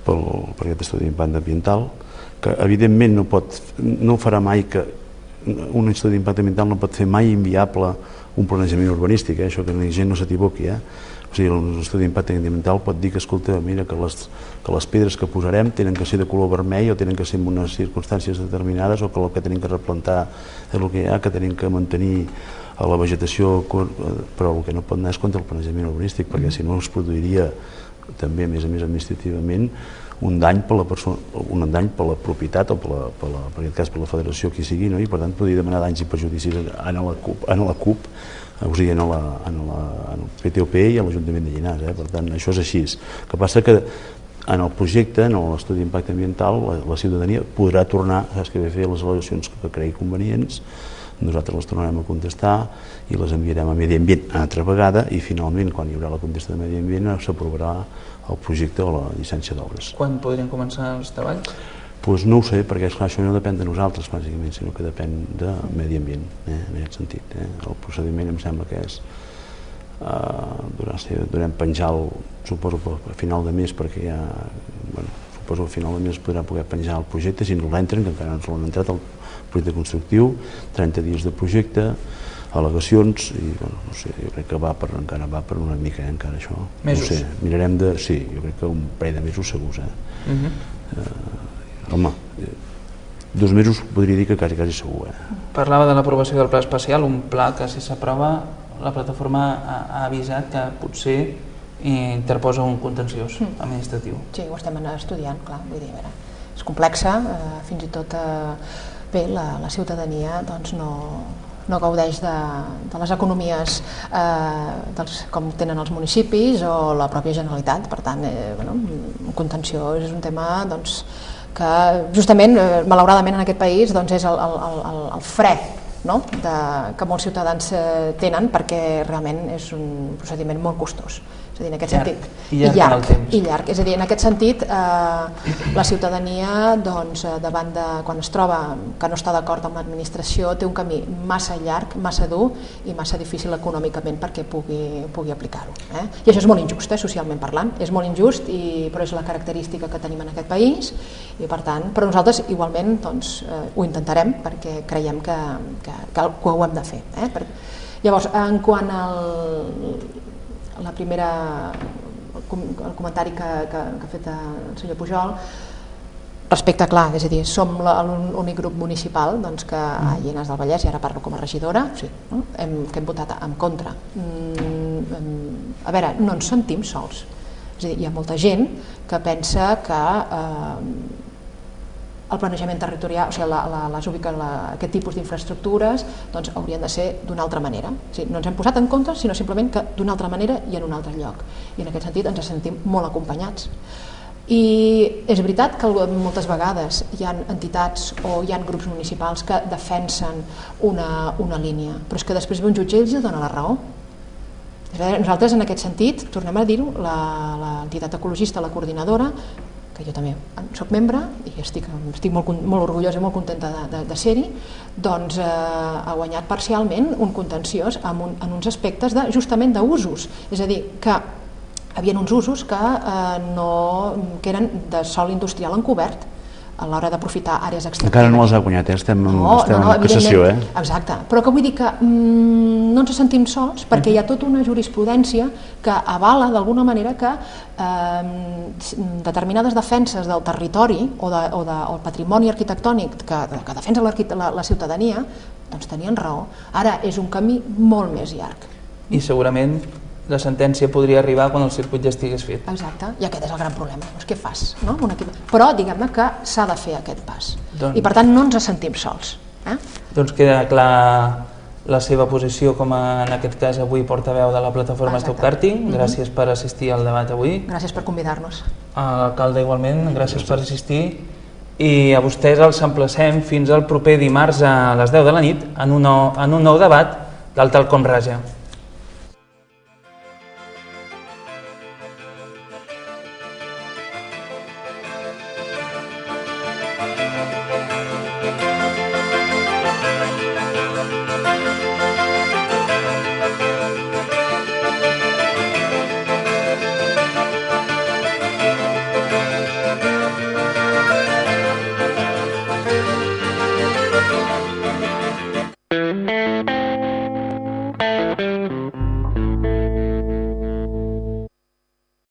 per aquest estudi d'impacte ambiental, que evidentment no farà mai que un estudi d'impacte ambiental no pot fer mai inviable un planejament urbanístic, això que la gent no s'equivoqui. O sigui, l'estudi d'impacte ambiental pot dir que, escolta, mira, que les pedres que posarem tenen que ser de color vermell o tenen que ser en unes circumstàncies determinades, o que el que tenim que replantar és el que hi ha, que tenim que mantenir a la vegetació, però el que no pot anar és contra el planejament urbanístic, perquè si no es produiria també, a més administrativament, un dany per la propietat o en aquest cas per la federació, qui sigui, i per tant podria demanar danys i perjudicis a la CUP, o sigui, al PTOP i a l'Ajuntament de Llinars. Per tant, això és així. El que passa que en el projecte, en l'estudi d'impacte ambiental, la ciutadania podrà tornar a fer les al·legacions que cregui convenients. Nosaltres les tornarem a contestar i les enviarem a Medi Ambient altra vegada, i finalment, quan hi haurà la contesta de Medi Ambient, s'aprovarà el projecte o la llicència d'obres. Quan podrien començar els treballs? Doncs no ho sé, perquè esclar, això no depèn de nosaltres, bàsicament, sinó que depèn de Medi Ambient, en aquest sentit. El procediment em sembla que és durem penjar, suposo, a final de mes, perquè ja, suposo que a final de mes podrà poder penjar el projecte, si no l'entren, que encara no l'han entrat, el projecte constructiu, 30 dies de projecte, al·legacions, i no sé, jo crec que encara va per una mica, encara això. Mesos? No sé, mirarem de... Sí, jo crec que un parell de mesos segurs, Home, 2 mesos podria dir que quasi segur. Parlava de l'aprovació del pla especial, un pla que si s'aprova la plataforma ha avisat que potser interposa un contenciós administratiu. Sí, ho estem estudiant, clar, vull dir, és complexa, fins i tot bé, la ciutadania no gaudeix de les economies com tenen els municipis o la pròpia Generalitat. Per tant, un contenció és un tema que justament, malauradament en aquest país, és el fre que molts ciutadans tenen, perquè realment és un procediment molt costós. És a dir, en aquest sentit, i llarg. És a dir, en aquest sentit, la ciutadania, davant de quan es troba que no està d'acord amb l'administració, té un camí massa llarg, massa dur i massa difícil econòmicament perquè pugui aplicar-ho. I això és molt injust, socialment parlant, és molt injust, però és la característica que tenim en aquest país, i per tant, però nosaltres igualment ho intentarem perquè creiem que ho hem de fer. Llavors, en quant el comentari que ha fet el senyor Pujol, respecte, clar, és a dir, som l'únic grup municipal que a Llinars del Vallès, i ara parlo com a regidora, que hem votat en contra. A veure, no ens sentim sols. És a dir, hi ha molta gent que pensa que el planejament territorial, o sigui, aquest tipus d'infraestructures haurien de ser d'una altra manera. No ens hem posat en contra, sinó simplement que d'una altra manera i en un altre lloc. I en aquest sentit ens sentim molt acompanyats. I és veritat que moltes vegades hi ha entitats o hi ha grups municipals que defensen una línia, però és que després ve un jutge i els dona la raó. Nosaltres, en aquest sentit, tornem a dir-ho, l'entitat ecologista, la coordinadora, que jo també soc membre i estic molt orgullosa i molt contenta de ser-hi, ha guanyat parcialment un contenciós en uns aspectes justament d'usos. És a dir, que hi havia uns usos que eren de sòl industrial encobert a l'hora d'aprofitar àrees extractives. Encara no les ha guanyat, estem en cassació. Exacte, però que vull dir que no ens sentim sols, perquè hi ha tota una jurisprudència que avala d'alguna manera que determinades defenses del territori o del patrimoni arquitectònic que defensa la ciutadania tenien raó. Ara és un camí molt més llarg. I segurament la sentència podria arribar quan el circuit ja estigués fet. Exacte, i aquest és el gran problema. Què fas? Però diguem-ne que s'ha de fer aquest pas. I per tant no ens sentim sols. Doncs queda clar la seva posició com en aquest cas avui portaveu de la plataforma Stop Karting. Gràcies per assistir al debat avui. Gràcies per convidar-nos. A l'alcalde igualment, gràcies per assistir. I a vostès els emplacem fins al proper dimarts a les 10 de la nit en un nou debat del Talcom Raja. Thank